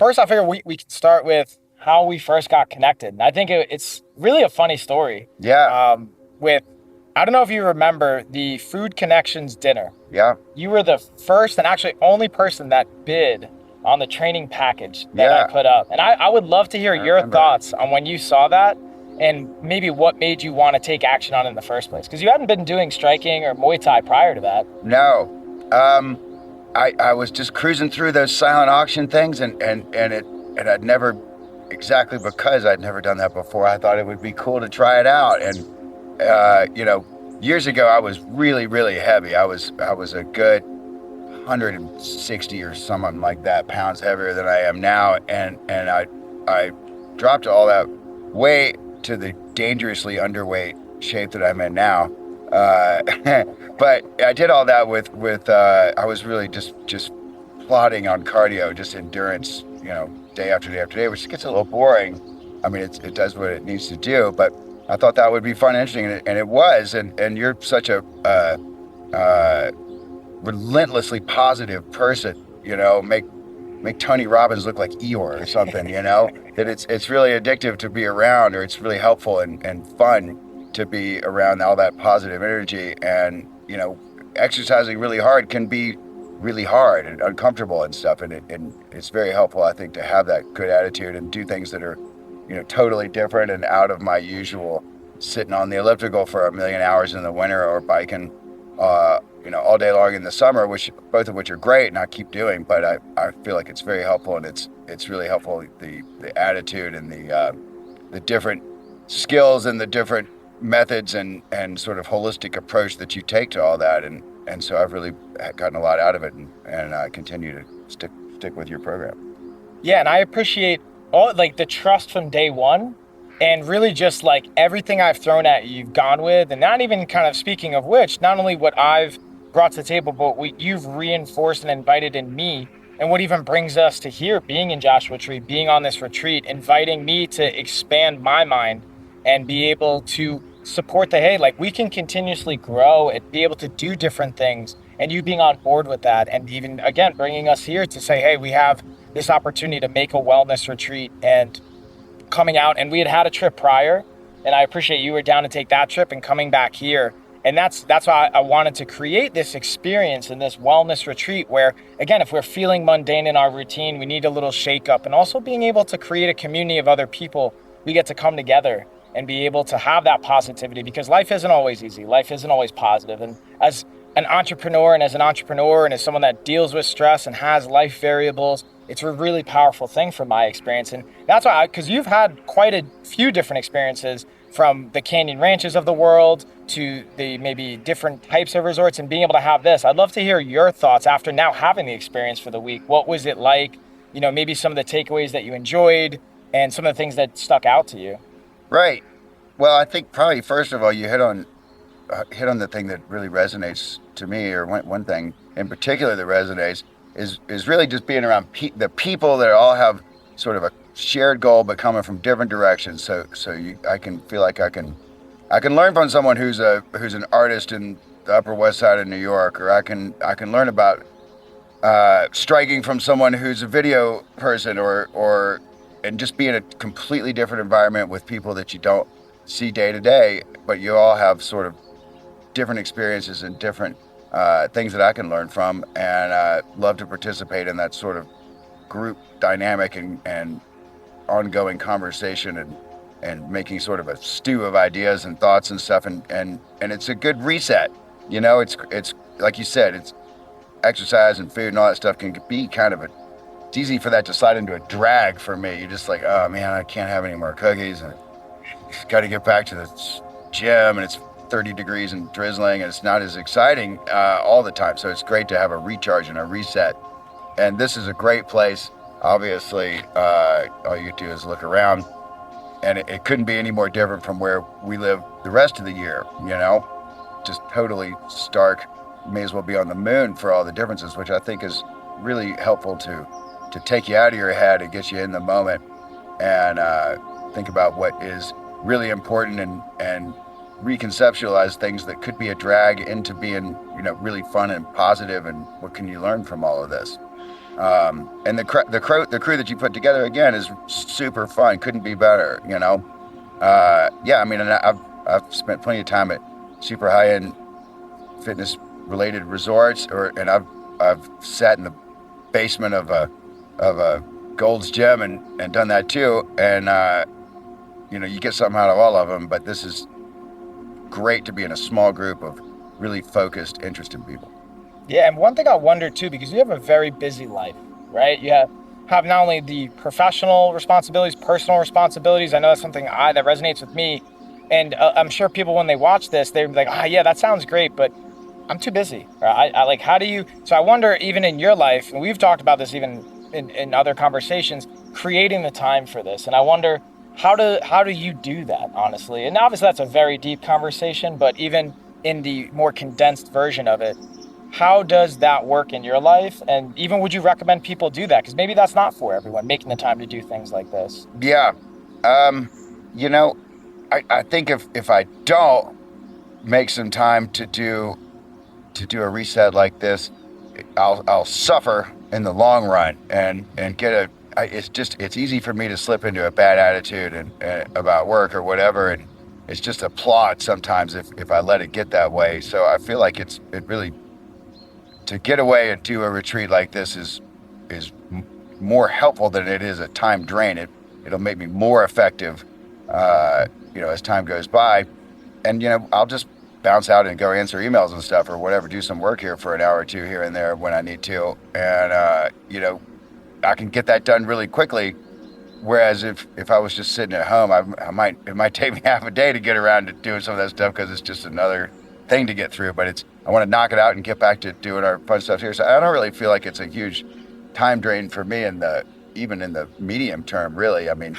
first I figure we could start with how we first got connected. And I think it's really a funny story. Yeah. With, I don't know if you remember the Food Connections dinner. Yeah. You were the first and actually only person that bid on the training package that I put up. And I would love to hear your thoughts on when you saw that and maybe what made you want to take action on it in the first place. Because you hadn't been doing striking or Muay Thai prior to that. No. I was just cruising through those silent auction things and I'd never, exactly because I'd never done that before, I thought it would be cool to try it out. And, years ago I was really, really heavy. I was a good 160 or something like that pounds heavier than I am now. And I dropped all that weight to the dangerously underweight shape that I'm in now. But I did all that with I was really just plodding on cardio, just endurance, day after day after day, which gets a little boring. I mean, it does what it needs to do, but I thought that would be fun and interesting, and it was. And you're such a relentlessly positive person, make Tony Robbins look like Eeyore or something, that it's really addictive to be around, or it's really helpful and fun to be around all that positive energy. And, exercising really hard can be really hard and uncomfortable and stuff. And it's very helpful, I think, to have that good attitude and do things that are, totally different and out of my usual sitting on the elliptical for 1,000,000 hours in the winter or biking, all day long in the summer, both of which are great and I keep doing, but I feel like it's very helpful, and it's really helpful, the attitude and the different skills and the different methods and sort of holistic approach that you take to all that. And so I've really gotten a lot out of it, and I continue to stick with your program. Yeah, and I appreciate all the trust from day one, and really just everything I've thrown at you, you've gone with, and not even kind of speaking of which, not only what I've brought to the table, but what you've reinforced and invited in me, and what even brings us to here, being in Joshua Tree, being on this retreat, inviting me to expand my mind and be able to support we can continuously grow and be able to do different things, and you being on board with that, and even again bringing us here to say, hey, we have this opportunity to make a wellness retreat, and coming out, and we had a trip prior, and I appreciate you were down to take that trip and coming back here. And that's why I wanted to create this experience and this wellness retreat where, again, if we're feeling mundane in our routine, we need a little shake up, and also being able to create a community of other people. We get to come together and be able to have that positivity, because life isn't always easy. Life isn't always positive. And as an entrepreneur and as someone that deals with stress and has life variables, it's a really powerful thing from my experience. And that's why, because you've had quite a few different experiences, from the canyon ranches of the world to the maybe different types of resorts, and being able to have this. I'd love to hear your thoughts after now having the experience for the week. What was it like? Maybe some of the takeaways that you enjoyed and some of the things that stuck out to you. Right. Well, I think probably first of all, you hit on the thing that really resonates to me, or one thing in particular that resonates is really just being around the people that all have sort of a shared goal, but coming from different directions. So I can feel like I can learn from someone who's an artist in the Upper West Side of New York, or I can learn about striking from someone who's a video person, and just be in a completely different environment with people that you don't see day to day, but you all have sort of different experiences and different things that I can learn from, and love to participate in that sort of group dynamic and ongoing conversation and making sort of a stew of ideas and thoughts and stuff, and it's a good reset. It's like you said, it's exercise and food and all that stuff can be kind of it's easy for that to slide into a drag for me. You're just like, oh man, I can't have any more cookies, and got to get back to the gym, and it's 30 degrees and drizzling, and it's not as exciting all the time. So it's great to have a recharge and a reset. And this is a great place. Obviously, all you do is look around, and it couldn't be any more different from where we live the rest of the year, just totally stark. May as well be on the moon for all the differences, which I think is really helpful to take you out of your head and get you in the moment, and think about what is really important, and reconceptualize things that could be a drag into being, really fun and positive, and what can you learn from all of this. And the crew that you put together again is super fun. Couldn't be better, you know. Yeah, I mean, and I've spent plenty of time at super high end fitness related resorts, and I've sat in the basement of a Gold's Gym and done that too. And you know, you get something out of all of them. But this is great to be in a small group of really focused, interested people. Yeah, and one thing I wonder too, because you have a very busy life, right? You have not only the professional responsibilities, personal responsibilities. I know that's something that resonates with me, and I'm sure people when they watch this, they're like, "Ah, yeah, that sounds great," but I'm too busy. I like, how do you? So I wonder, even in your life, and we've talked about this even in other conversations, creating the time for this, and I wonder how do you do that, honestly? And obviously, that's a very deep conversation, but even in the more condensed version of it, how does that work in your life? And even would you recommend people do that? Because maybe that's not for everyone, making the time to do things like this. Yeah, you know, I think if I don't make some time to do a reset like this, I'll suffer in the long run and get it's easy for me to slip into a bad attitude and about work or whatever, and it's just a plot sometimes if I let it get that way. So I feel like it really, to get away and do a retreat like this is more helpful than it is a time drain. It'll make me more effective, you know, as time goes by, and you know, I'll just bounce out and go answer emails and stuff or whatever, do some work here for an hour or two here and there when I need to, and you know, I can get that done really quickly. Whereas if I was just sitting at home, it might take me half a day to get around to doing some of that stuff because it's just another thing to get through. But I want to knock it out and get back to doing our fun stuff here. So I don't really feel like it's a huge time drain for me even in the medium term, really. I mean,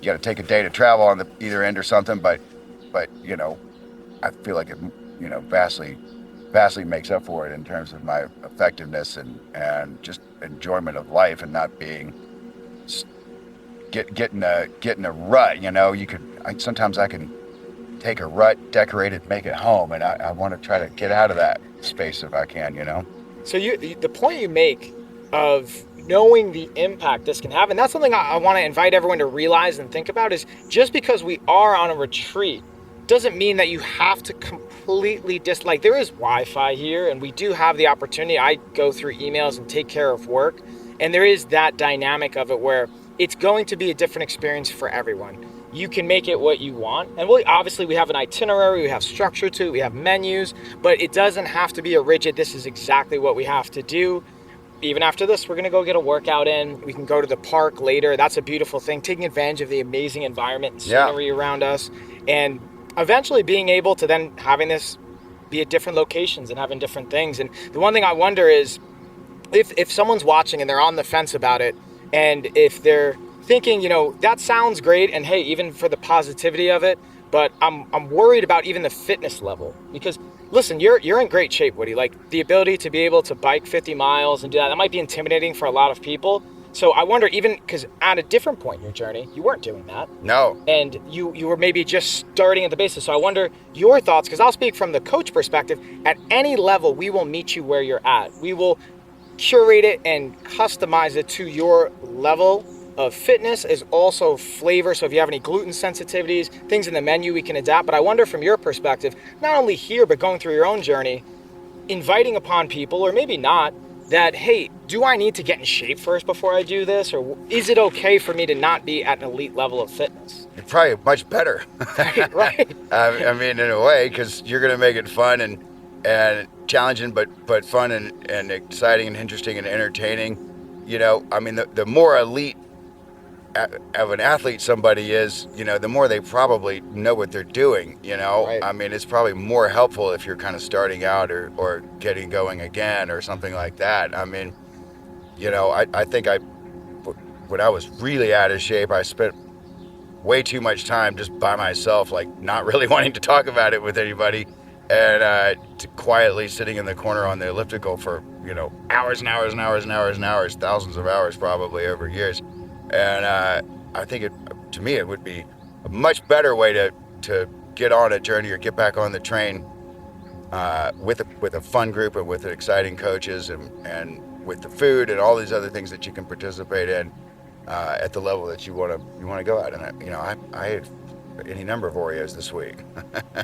you got to take a day to travel on the either end or something, but you know, I feel like it, you know, vastly makes up for it in terms of my effectiveness and just enjoyment of life and not being get in a rut. You know, sometimes I can take a rut, decorate it, make it home, and I want to try to get out of that space if I can, you know. So the point you make of knowing the impact this can have, and that's something I want to invite everyone to realize and think about, is just because we are on a retreat doesn't mean that you have to completely dislike. There is Wi-Fi here, and we do have the opportunity. I go through emails and take care of work, and there is that dynamic of it where it's going to be a different experience for everyone. You can make it what you want, and obviously we have an itinerary, we have structure to it, we have menus, but it doesn't have to be a rigid, this is exactly what we have to do. Even after this, we're gonna go get a workout in. We can go to the park later. That's a beautiful thing, taking advantage of the amazing environment and scenery around us, and eventually being able to then having this be at different locations and having different things. And the one thing I wonder is if someone's watching and they're on the fence about it, and if they're thinking, you know, that sounds great, and hey, even for the positivity of it, but I'm worried about even the fitness level. Because listen, you're in great shape, Woody. Like, the ability to be able to bike 50 miles and do that might be intimidating for a lot of people. So I wonder, even because at a different point in your journey, you weren't doing that. No. And you were maybe just starting at the basis. So I wonder your thoughts, because I'll speak from the coach perspective. At any level, we will meet you where you're at. We will curate it and customize it to your level of fitness, as also flavor. So if you have any gluten sensitivities, things in the menu, we can adapt. But I wonder from your perspective, not only here, but going through your own journey, inviting upon people, or maybe not, that, hey, do I need to get in shape first before I do this? Or is it okay for me to not be at an elite level of fitness? It's probably much better. Right. I mean, in a way, because you're going to make it fun and challenging, but fun and exciting and interesting and entertaining. You know, I mean, the more elite of an athlete somebody is, you know, the more they probably know what they're doing, you know. Right. I mean, it's probably more helpful if you're kind of starting out or getting going again or something like that. I mean, you know, I think when I was really out of shape, I spent way too much time just by myself, like not really wanting to talk about it with anybody, and quietly sitting in the corner on the elliptical for, you know, hours and hours and hours and hours and hours, thousands of hours probably over years. And I think to me, it would be a much better way to get on a journey or get back on the train with a fun group and with exciting coaches and with the food and all these other things that you can participate in at the level that you want to go at. And I had any number of Oreos this week.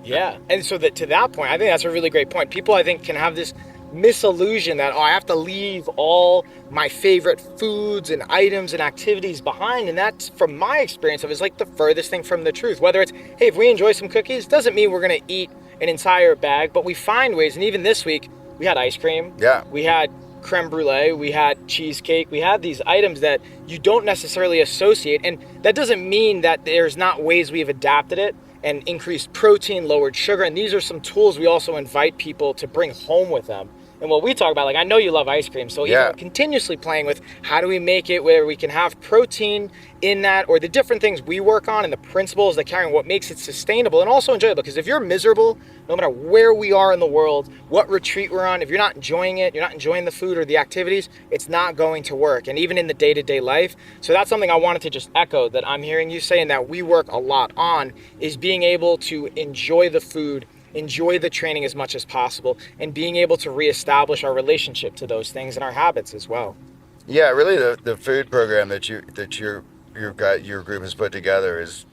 Yeah. And so that to that point, I think that's a really great point. People, I think, can have this misillusion that, oh, I have to leave all my favorite foods and items and activities behind. And that's, from my experience of it, is like the furthest thing from the truth. Whether it's, hey, if we enjoy some cookies, doesn't mean we're going to eat an entire bag, but we find ways. And even this week, we had ice cream. Yeah. We had creme brulee, we had cheesecake, we had these items that you don't necessarily associate. And that doesn't mean that there's not ways we've adapted it and increased protein, lowered sugar. And these are some tools we also invite people to bring home with them. And what we talk about, like, I know you love ice cream, so Yeah. even continuously playing with how do we make it where we can have protein in that, or the different things we work on and the principles that carry what makes it sustainable and also enjoyable. Because if you're miserable, no matter where we are in the world, what retreat we're on, if you're not enjoying it, you're not enjoying the food or the activities, it's not going to work. And even in the day-to-day life. So that's something I wanted to just echo that I'm hearing you say, and that we work a lot on, is being able to enjoy the food, enjoy the training as much as possible, and being able to reestablish our relationship to those things and our habits as well. Yeah, really, the food program that your group has put together is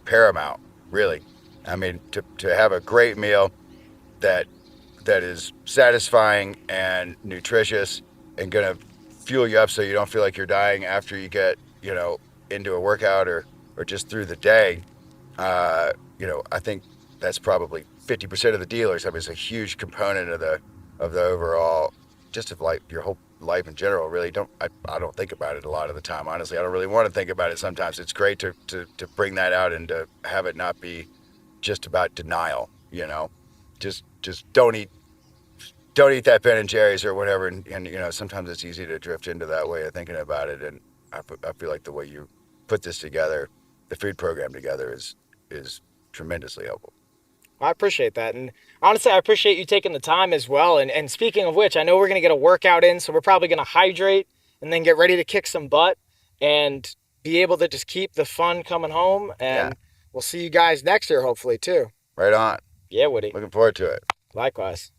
paramount. Really, I mean, to have a great meal that is satisfying and nutritious and gonna fuel you up so you don't feel like you're dying after you get into a workout or just through the day. I think that's probably 50% of the dealers. I mean, it's a huge component of the overall, just of like your whole life in general. Really, I don't think about it a lot of the time. Honestly, I don't really want to think about it. Sometimes it's great to bring that out and to have it not be just about denial. Just don't eat that Ben and Jerry's or whatever. And sometimes it's easy to drift into that way of thinking about it. And I feel like the way you put this together, the food program together, is tremendously helpful. I appreciate that. And honestly, I appreciate you taking the time as well. And speaking of which, I know we're going to get a workout in, so we're probably going to hydrate and then get ready to kick some butt and be able to just keep the fun coming home. And Yeah. we'll see you guys next year, hopefully, too. Right on. Yeah, Woody. Looking forward to it. Likewise.